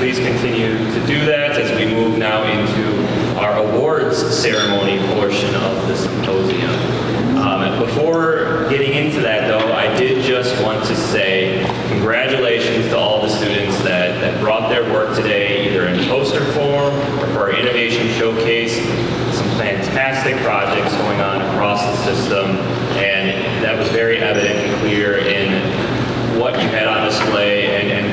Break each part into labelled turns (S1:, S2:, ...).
S1: please continue to do that as we move now into our awards ceremony portion of the symposium. Before getting into that, though, I did just want to say congratulations to all the students that brought their work today, either in poster form or for our innovation showcase. Some fantastic projects going on across the system, and that was very evident and clear in what you had on display and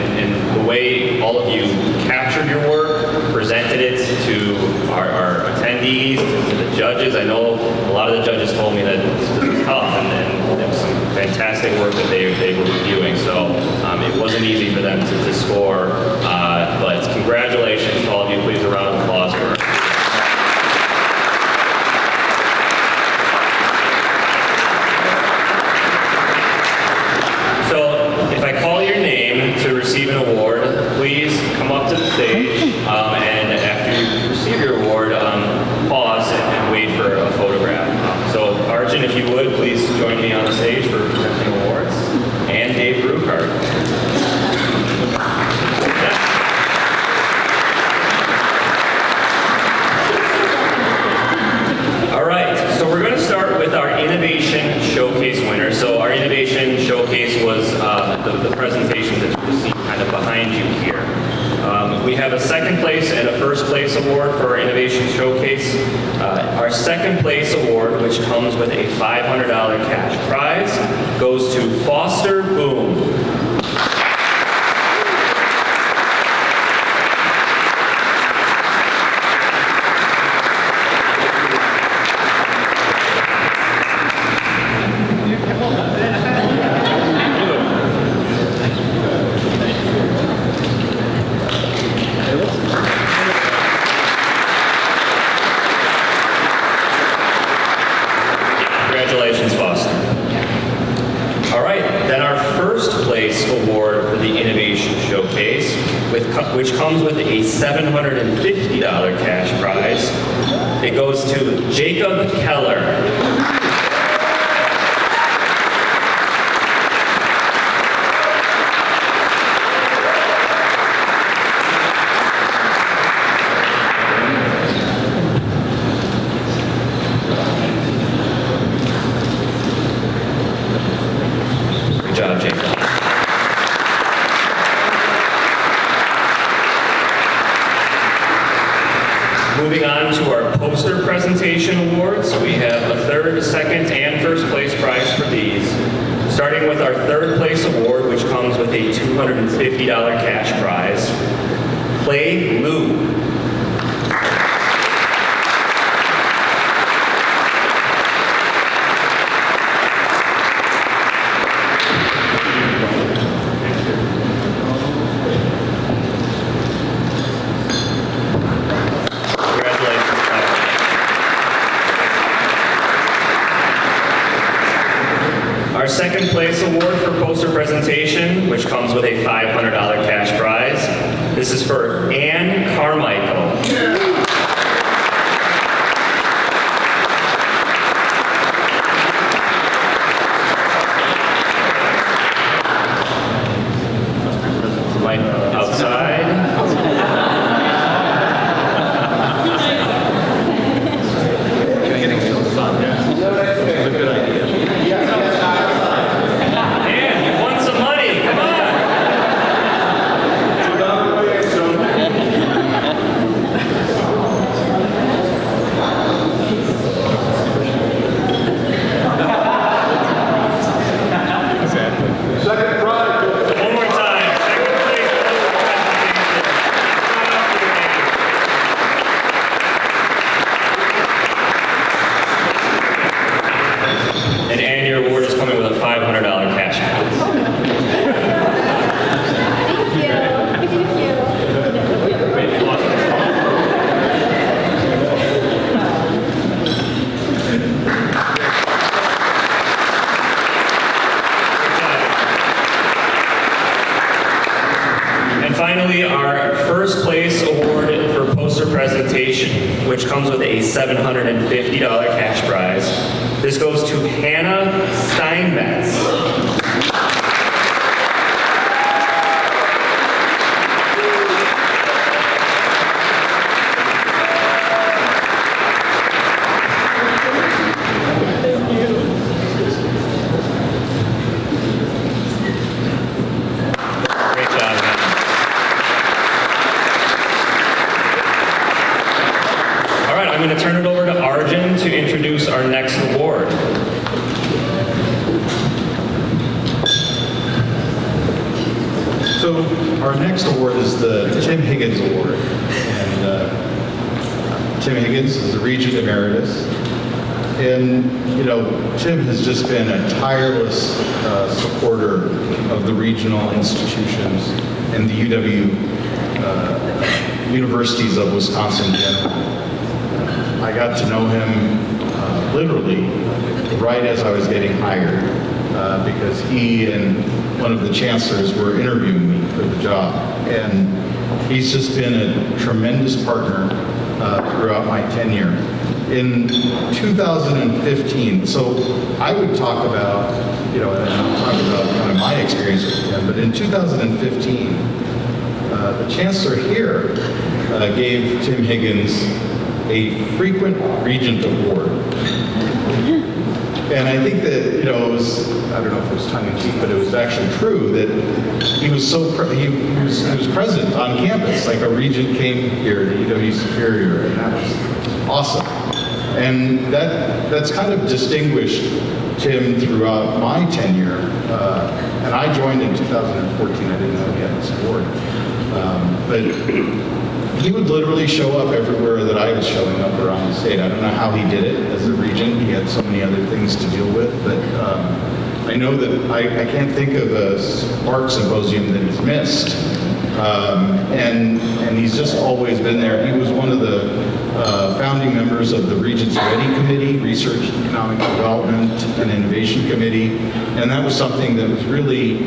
S1: the way all of you captured your work, presented it to our attendees, to the judges. I know a lot of the judges told me that this was tough, and there was some fantastic work that they were reviewing, so it wasn't easy for them to score, but congratulations to all of you. Please, a round of applause for us. Receive an award, please come up to the stage, and after you receive your award, pause and wait for a photograph. So Arjun, if you would, please join me on the stage for presenting awards, and Dave Bruchart. All right, so we're going to start with our Innovation Showcase winner. So our Innovation Showcase was the presentations that you see kind of behind you here. We have a second place and a first place award for our Innovation Showcase. Our second place award, which comes with a $500 cash prize, goes to Foster Boom. Congratulations, Foster. All right, then our first place award for the Innovation Showcase, which comes with a $750 cash prize. It goes to Jacob Keller. Moving on to our poster presentation awards, we have a third, second, and first place prize for these. Starting with our third place award, which comes with a $250 cash prize. Clay Lou. Our second place award for poster presentation, which comes with a $500 cash prize. This is for Ann Carmichael. Right outside. Finally, our first place award for poster presentation, which comes with a $750 cash prize. This goes to Hannah Steinmetz.
S2: So our next award is the Tim Higgins Award. And Tim Higgins is the Regent Emeritus. And, you know, Tim has just been a tireless supporter of the regional institutions and the UW universities of Wisconsin in general. I got to know him literally right as I was getting hired because he and one of the chancellors were interviewing me for the job. And he's just been a tremendous partner throughout my tenure. In 2015, so I would talk about, you know, and I'll talk about kind of my experience with him, but in 2015, the chancellor here gave Tim Higgins a frequent regent award. And I think that, you know, it was, I don't know if it was tongue in cheek, but it was actually true that he was so, he was present on campus, like a regent came here to UW Superior, and that was awesome. And that's kind of distinguished Tim throughout my tenure. And I joined in 2014, I didn't know he had this award. But he would literally show up everywhere that I was showing up around the state. I don't know how he did it as a regent. He had so many other things to deal with. But I know that I can't think of a SPARK Symposium that he's missed. And he's just always been there. He was one of the founding members of the Regents Ready Committee, Research, Economic Development, and Innovation Committee. And that was something that was really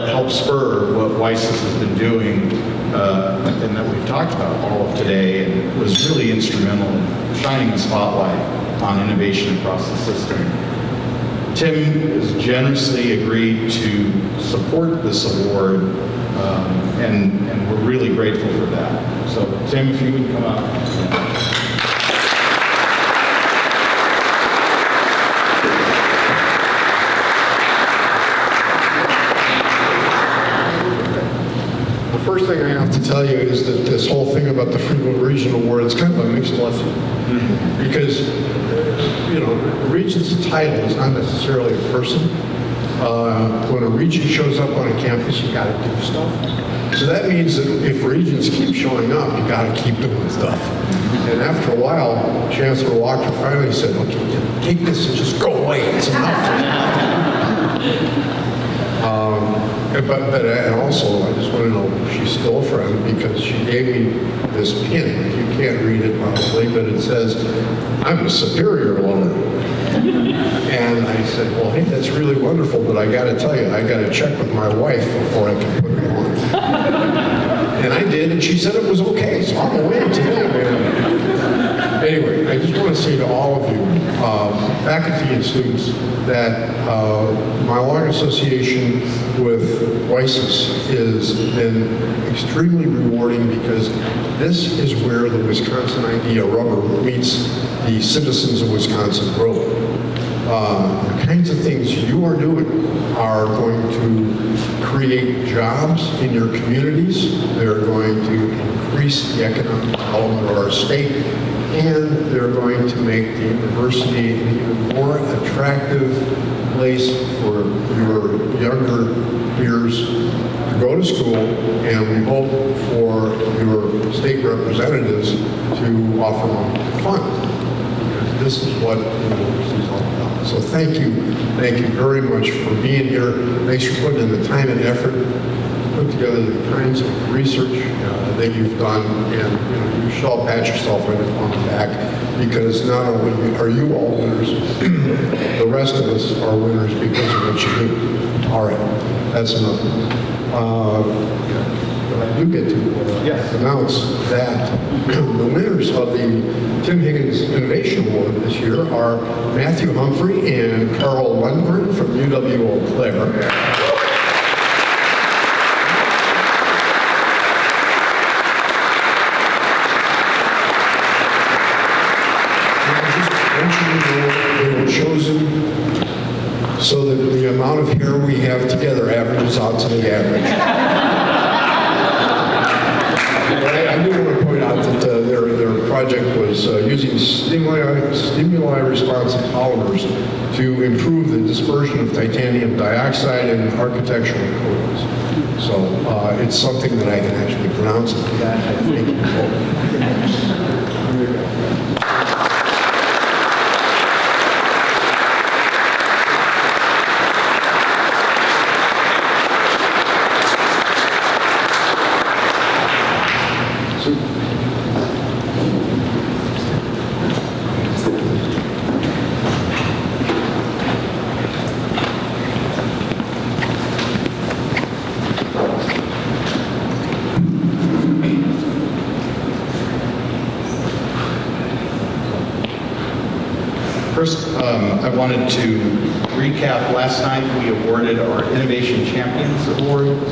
S2: helped spur what WiSys has been doing and that we've talked about all of today, and was really instrumental in shining the spotlight on innovation across the system. Tim has generously agreed to support this award, and we're really grateful for that. So Tim, if you would come up.
S3: First thing I have to tell you is that this whole thing about the frequent regent award is kind of a mixed blessing. Because, you know, a regent's title is not necessarily a person. When a regent shows up on a campus, you got to do stuff. So that means that if regents keep showing up, you got to keep doing stuff. And after a while, Chancellor Walker finally said, okay, take this and just go away. It's enough. And also, I just want to know, she's still a friend because she gave me this pin. You can't read it probably, but it says, I'm a superior level. And I said, well, hey, that's really wonderful, but I got to tell you, I got to check with my wife before I can put it on. And I did, and she said it was okay, so I'm away today, man. Anyway, I just want to say to all of you, faculty and students, that my long association with WiSys has been extremely rewarding because this is where the Wisconsin idea rubber meets the citizens of Wisconsin road. The kinds of things you are doing are going to create jobs in your communities. They're going to increase the economic development of our state, and they're going to make the university an even more attractive place for your younger peers to go to school, and we hope for your state representatives to offer them funds. This is what university is all about. So thank you very much for being here. Thanks for putting in the time and effort to put together the kinds of research that you've done, and you should all pat yourself on the back because not only are you all winners, the rest of us are winners because of what you do. All right, that's enough. But I do get to announce that the winners of the Tim Higgins Innovation Award this year are Matthew Humphrey and Carl Lundgren from UW Eau Claire. They were chosen so that the amount of hair we have together averages out to the average. But I do want to point out that they're project was using stimuli-responsive polymers to improve the dispersion of titanium dioxide in architectural coatings. So it's something that I can actually pronounce. That I think.
S2: First, I wanted to recap. Last night we awarded our Innovation Champions Awards.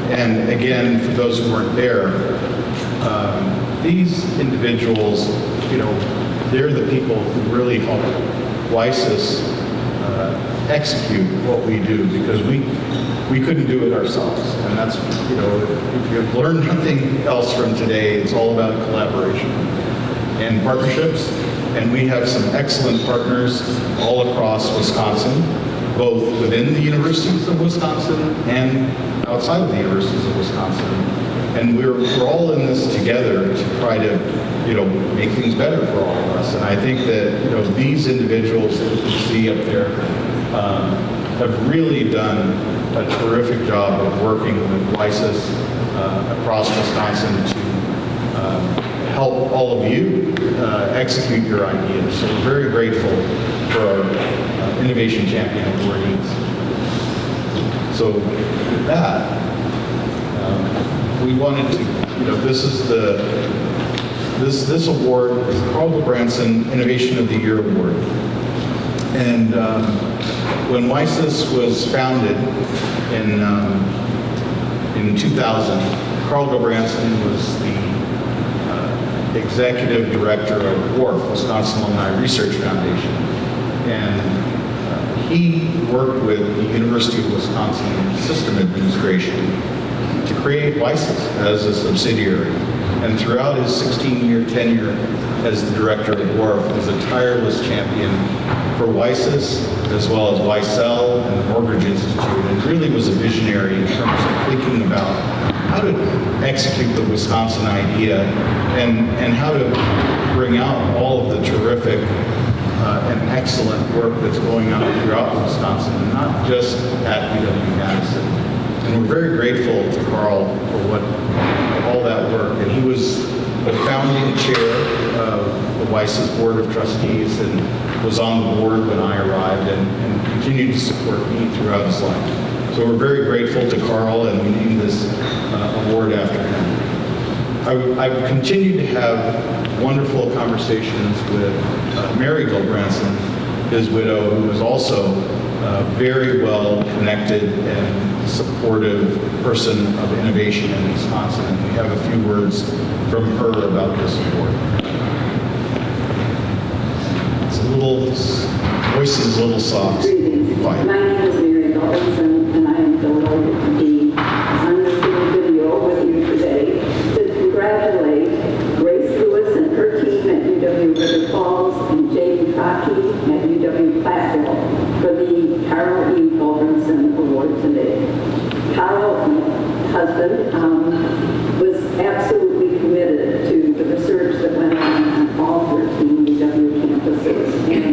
S2: And again, for those who weren't there, these individuals, they're the people who really help WiSys execute what we do, because we couldn't do it ourselves. And that's, if you've learned nothing else from today, it's all about collaboration and partnerships. And we have some excellent partners all across Wisconsin, both within the universities of Wisconsin and outside of the universities of Wisconsin. And we're all in this together to try to, make things better for all of us. And I think that, these individuals that you see up there have really done a terrific job of working with WiSys across Wisconsin to help all of you execute your ideas. So we're very grateful for our Innovation Champion awardees. So with that, we wanted to, this is this award is the Carl Gulbrandsen Innovation of the Year Award. And when WiSys was founded in 2000, Carl Gulbrandsen was the executive director of WARF, Wisconsin Alumni Research Foundation. And he worked with the University of Wisconsin System Administration to create WiSys as a subsidiary. And throughout his 16-year tenure as the director of WARF, was a tireless champion for WiSys, as well as WiSell and the Mortgage Institute, and really was a visionary in terms of thinking about how to execute the Wisconsin idea and how to bring out all of the terrific and excellent work that's going on throughout Wisconsin, and not just at UW-Madison. And we're very grateful to Carl for all that work. And he was the founding chair of the WiSys Board of Trustees and was on the board when I arrived and continued to support me throughout his life. So we're very grateful to Carl, and we named this award after him. I've continued to have wonderful conversations with Mary Gulbrandsen, his widow, who is also a very well connected and supportive person of innovation in Wisconsin. And we have a few words from her about this award. It's a little, voice is a little soft.
S4: Greetings. My name is Mary Gulbrandsen, and I am delighted to be on this little video with you today to congratulate Grace Lewis and her team at UW River Falls and Jamie Crockett at UW Platteville for the Carl E. Gulbrandsen Award today. Carl, my husband, was absolutely committed to the research that went on all 13 UW campuses, and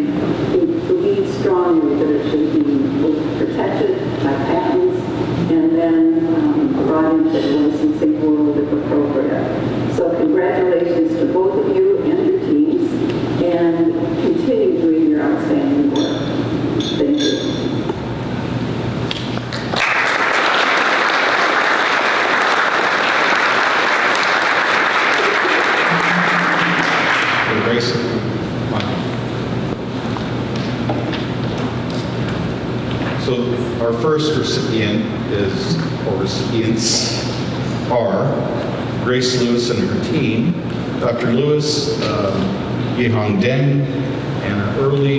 S4: he believed strongly that it should be both protected by patents and then brought into the licensing world if appropriate. So congratulations to both of you and your teams, and continue doing your outstanding work. Thank you.
S2: Grace, come on. So our first recipient or recipients are Grace Lewis and her team, Dr. Lewis, Yihong Deng, Anna Early,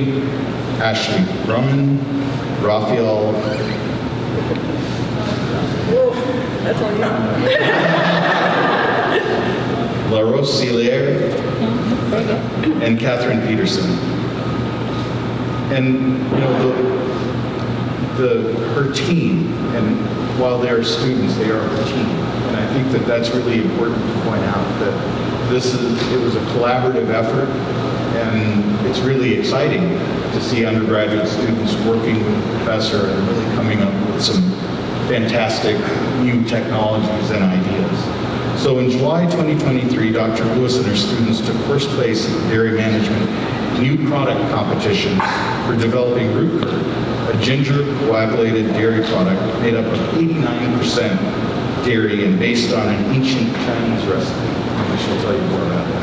S2: Ashley Brumman, Raphael.
S5: That's all you.
S2: La Roselier, and Catherine Peterson. And her team, and while they're students, they are a team. And I think that that's really important to point out, that it was a collaborative effort, and it's really exciting to see undergraduate students working with the professor and really coming up with some fantastic new technologies and ideas. So in July 2023, Dr. Lewis and her students took first place in the dairy management new product competition for developing root curd, a ginger coagulated dairy product made up of 89% dairy and based on an ancient Chinese recipe. I shall tell you more about that.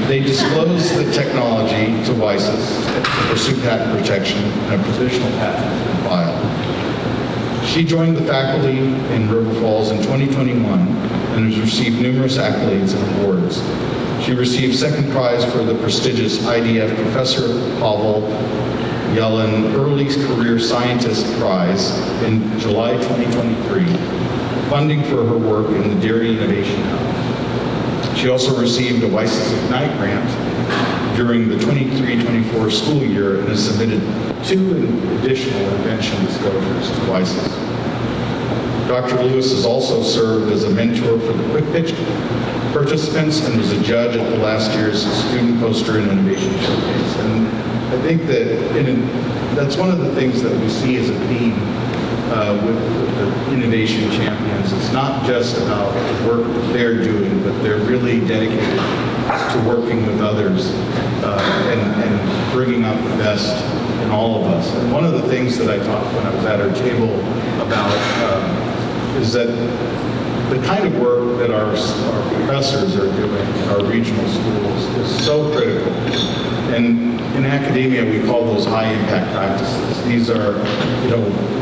S2: They disclosed the technology to WiSys to pursue patent protection, and a provisional patent has been filed. She joined the faculty in River Falls in 2021 and has received numerous accolades and awards. She received second prize for the prestigious IDF Professor Pavel Yellen Early Career Scientist Prize in July 2023, funding for her work in the Dairy Innovation Hub. She also received a WiSys Ignite grant during the 23-24 school year and has submitted 2 additional invention disclosures to WiSys. Dr. Lewis has also served as a mentor for the Quick Pitch participants and was a judge at the last year's Student Poster and Innovation Showcase. And I think that that's one of the things that we see as a theme with the innovation champions. It's not just about the work that they're doing, but they're really dedicated to working with others and bringing out the best in all of us. And one of the things that I talked when I was at our table about is that the kind of work that our professors are doing in our regional schools is so critical. And in academia, we call those high impact practices. These are,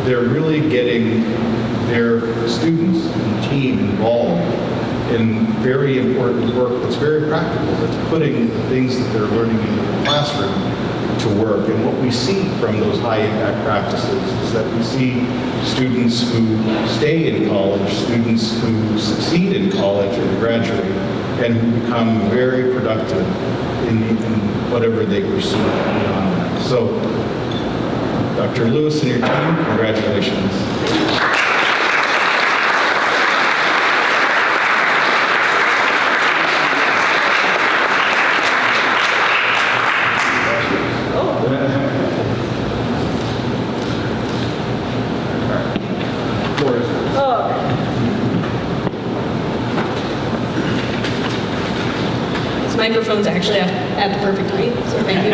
S2: they're really getting their students and team involved in very important work that's very practical. That's putting the things that they're learning into the classroom to work. And what we see from those high impact practices is that we see students who stay in college, students who succeed in college or graduate, and who become very productive in whatever they pursue beyond that. So, Dr. Lewis and your team, congratulations.
S5: Microphone's actually at the perfect height, so thank you.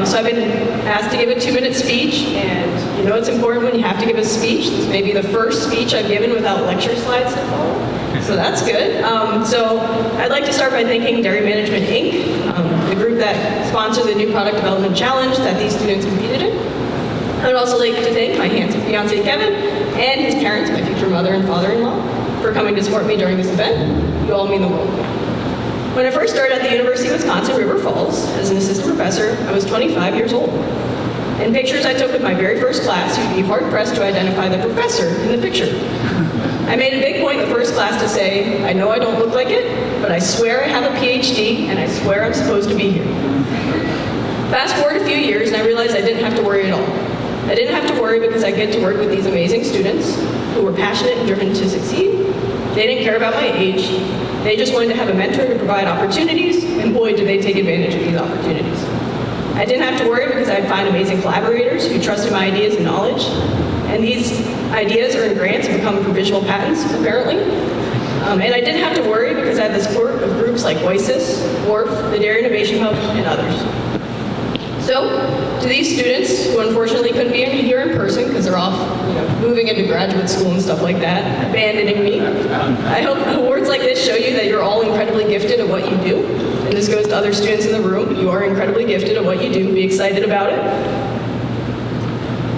S5: So I've been asked to give a 2-minute speech, and it's important when you have to give a speech. This may be the first speech I've given without lecture slides to follow, so that's good. So I'd like to start by thanking Dairy Management Inc., the group that sponsored the New Product Development Challenge that these students competed in. I would also like to thank my handsome fiance Kevin and his parents, my future mother and father-in-law, for coming to support me during this event. You all mean the world. When I first started at the University of Wisconsin, River Falls, as an assistant professor, I was 25 years old. In pictures I took with my very first class, you'd be hard-pressed to identify the professor in the picture. I made a big point in the first class to say, I know I don't look like it, but I swear I have a PhD, and I swear I'm supposed to be here. Fast forward a few years, and I realized I didn't have to worry at all. I didn't have to worry because I get to work with these amazing students who were passionate and driven to succeed. They didn't care about my age. They just wanted to have a mentor to provide opportunities, and boy, did they take advantage of these opportunities. I didn't have to worry because I'd find amazing collaborators who trusted my ideas and knowledge, and these ideas earned grants and become provisional patents, apparently. And I didn't have to worry because I had the support of groups like WiSys, WARF, the Dairy Innovation Hub, and others. So, to these students who unfortunately couldn't be here in person because they're off moving into graduate school and stuff like that, abandoning me, I hope awards like this show you that you're all incredibly gifted at what you do. And this goes to other students in the room. You are incredibly gifted at what you do. Be excited about it.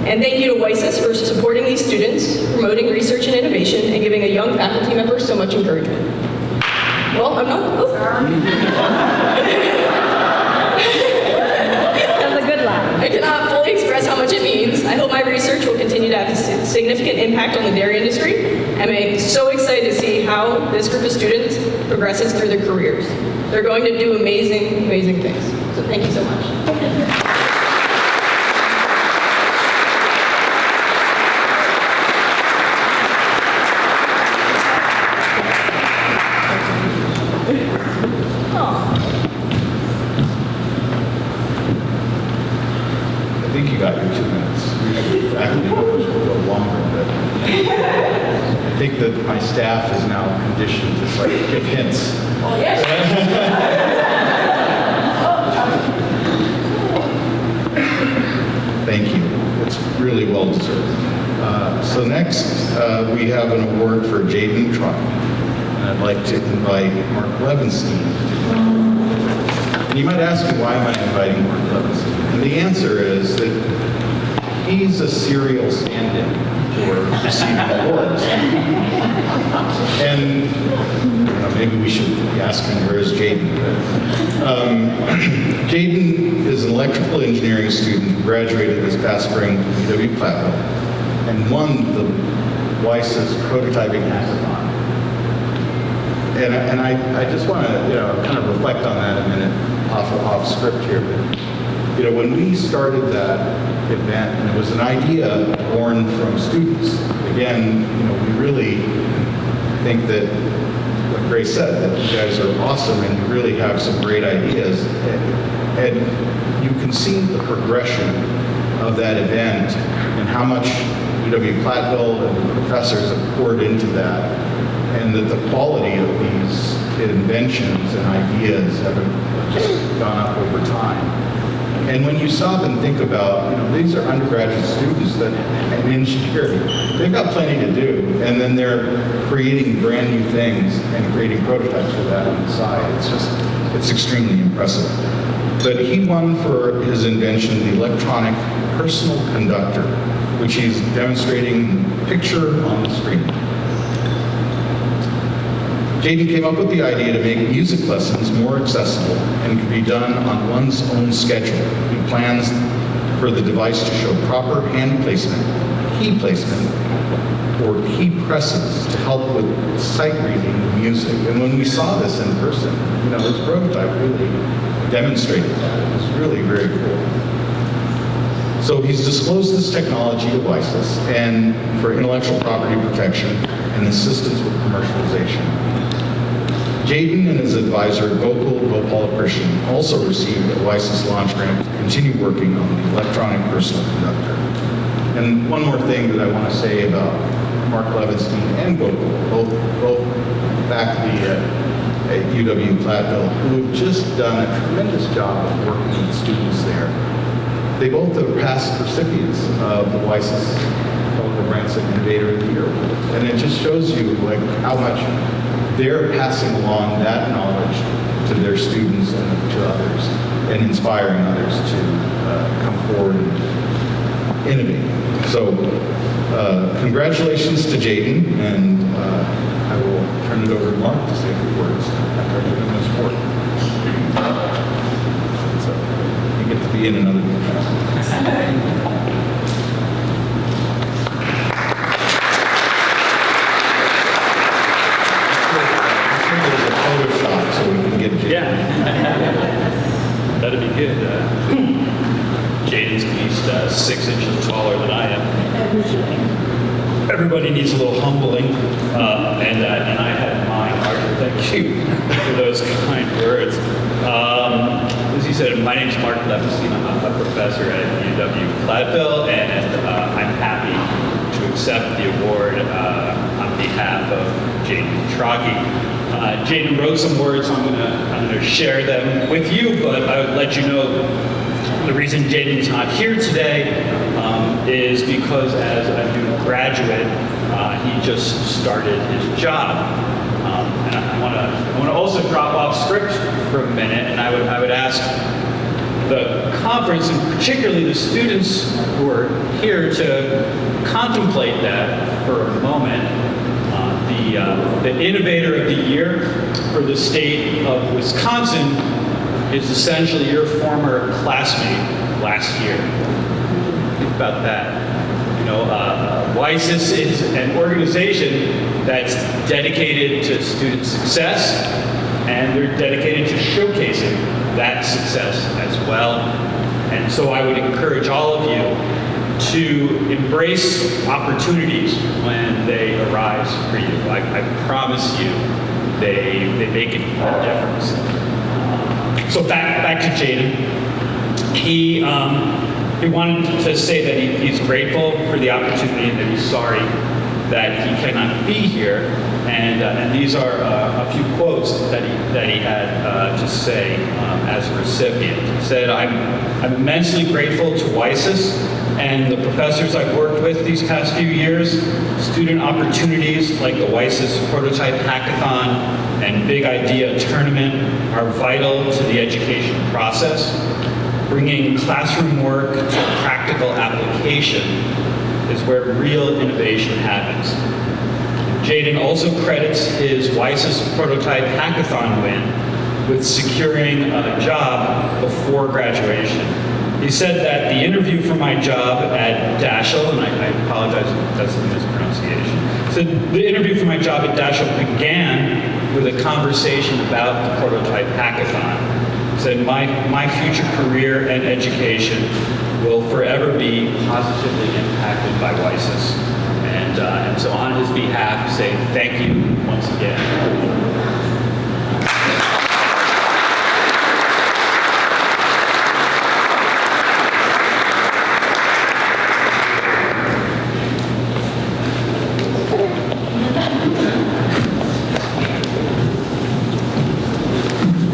S5: And thank you to WiSys for supporting these students, promoting research and innovation, and giving a young faculty member so much encouragement. Well, I'm not... Oh. I cannot fully express how much it means. I hope my research will continue to have significant impact on the dairy industry. And I'm so excited to see how this group of students progresses through their careers. They're going to do amazing, amazing things. So thank you so much.
S2: I think you got your 2 minutes. Faculty members will go longer, but I think that my staff is now conditioned to like give hints.
S5: Oh, yes.
S2: Thank you. It's really well deserved. So next, we have an award for Jaden Truck. And I'd like to invite Mark Levenstein to come. And you might ask me, why am I inviting Mark Levenstein? And the answer is that he's a serial stand-in for receiving awards. And maybe we should be asking, where is Jaden? Jaden is an electrical engineering student who graduated this past spring from UW-Platteville and won the WiSys prototyping hackathon. And I just want to kind of reflect on that a minute off script here. When we started that event, and it was an idea born from students. Again, we really think that, like Grace said, that you guys are awesome and you really have some great ideas. And you can see the progression of that event and how much UW-Platteville and the professors have poured into that, and that the quality of these inventions and ideas have just gone up over time. And when you stop and think about, these are undergraduate students that in engineering, they've got plenty to do, and then they're creating brand new things and creating prototypes for that on the side. It's extremely impressive. But he won for his invention, the electronic personal conductor, which he's demonstrating picture on the screen. Jaden came up with the idea to make music lessons more accessible and can be done on one's own schedule. He plans for the device to show proper hand placement, key placement, or key presses to help with sight reading the music. And when we saw this in person, this prototype really demonstrated that. It was really very cool. So he's disclosed this technology to WiSys and for intellectual property protection and assistance with commercialization. Jaden and his advisor, Gopal also received a WiSys launch grant to continue working on the electronic personal conductor. And one more thing that I want to say about Mark Levenstein and Gopal, both faculty at UW-Platteville, who have just done a tremendous job of working with students there. They both are past recipients of the WiSys Gulbrandsen Innovator of the Year Award. And it just shows you how much they're passing along that knowledge to their students and to others, and inspiring others to come forward and innovate. So congratulations to Jaden, and I will turn it over to Mark to say a few words after I give him his support. So you get to be in another class.
S6: Yeah, that'd be good. Jaden's at least 6 inches taller than I am. Everybody needs a little humbling, and I had mine. Arthur, thank you for those kind words. As you said, my name's Mark Levenstein. I'm a professor at UW-Platteville, and I'm happy to accept the award on behalf of Jaden Trocki. Jaden wrote some words, so I'm gonna share them with you, but I would let you know the reason Jaden's not here today is because as a new graduate, he just started his job. And I want to also drop off script for a minute, and I would ask the conference, and particularly the students who are here, to contemplate that for a moment. The Innovator of the Year for the state of Wisconsin is essentially your former classmate last year. Think about that. WiSys is an organization that's dedicated to student success, and they're dedicated to showcasing that success as well. And so I would encourage all of you to embrace opportunities when they arise for you. I promise you, they make a difference. So back to Jaden. He wanted to say that he's grateful for the opportunity and that he's sorry that he cannot be here. And these are a few quotes that he had to say as a recipient. He said, I'm immensely grateful to WiSys and the professors I've worked with these past few years. Student opportunities like the WiSys Prototype Hackathon and Big Idea Tournament are vital to the education process. Bringing classroom work to practical application is where real innovation happens. Jaden also credits his WiSys Prototype Hackathon win with securing a job before graduation. He said that the interview for my job at Dashel, and I apologize if that's a mispronunciation, so the interview for my job at Dashel began with a conversation about the Prototype Hackathon. He said, my future career and education will forever be positively impacted by WiSys. And so on his behalf, say thank you once again.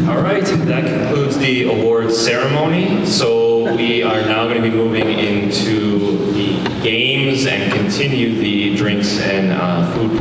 S1: All right, that concludes the awards ceremony. So we are now going to be moving into the games and continue the drinks and food